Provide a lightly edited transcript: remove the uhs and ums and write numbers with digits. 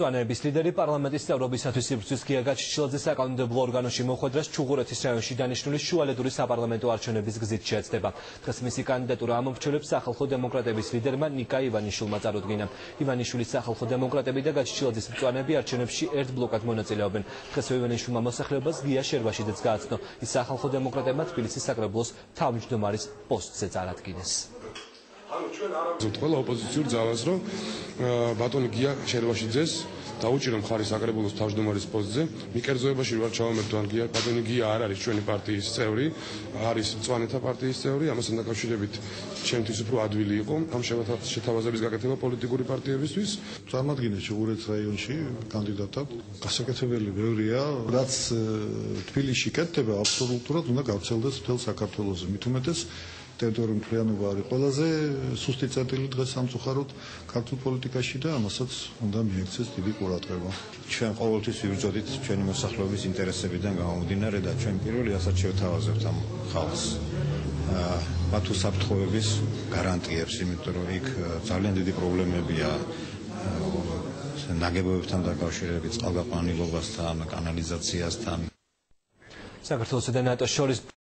Ტანების ლიდერი პარლამენტის წევრობისათვის სიბრწყვის გია გაჩიჩილაძე საკანონმდებლო ორგანოში მოხვედრას ჩუღურეთის რაიონში დანიშნული შუალედური საპარლამენტო არჩევნების გზით შეეცდება. დღეს მისი კანდიდატურა ამომრჩევლებს სახალხო დემოკრატების ლიდერმა ნიკა ივანიშვილმა წარუდგინა. ივანიშვილის სახალხო დემოკრატები და გაჩიჩილაძის მწვანეები არჩევნებში ერთ ბლოკად მონაწილეობენ. დღეს ივანიშვილმა მოსახლეობას გია შერვაშიძეც გააცნო. ის სახალხო დემოკრატებმა თბილისის საკრებულოს თავმჯდომარის პოსტზე წარადგინეს. Ყველა ოპოზიციურ ძალას რომ ბატონი გია შერვაშიძეს დაუჭირო მხარი საკრებულოს თავმჯდომარის პოსტზე მიკერძოებაში ვარ ჩავამერთო ან გია ბატონი გია არ არის ჩვენი პარტიის წევრი არის მწვანეთა პარტიის წევრი ამასთან დაკავშირებით ჩემთვის უფრო ადვილი იყო ამ შეთავაზების გაკეთება პოლიტიკური პარტიებისთვის წარმატგინეს ჩუღურეთის რაიონში კანდიდატად გასაკეთებელი ბევრია რაც თბილისში კეთდება აბსოლუტურად უნდა გავრცელდეს მთელ საქართველოში მით უმეტეს ტერიტორიული მთლიანობა არის ყველაზე სუსტი წერტილი დღეს სამწუხაროდ ქართულ პოლიტიკაში და ამასაც უნდა მიექცეს დიდი ყურადღება. ჩვენ ყოველთვის ვიბრძოდით ჩვენი მოსახლეობის ინტერესებიდან გამომდინარე და ჩვენ პირველი რასაც შევთავაზებთ ამ ხალხს მათ უსაფრთხოების გარანტიებს, იმიტომ რომ იქ ძალიან დიდი პრობლემებია ნაგებობებთან დაკავშირებით, წყალგაყვანილობასთან, კანალიზაციასთან. საქართველოსა და ნატოს შორის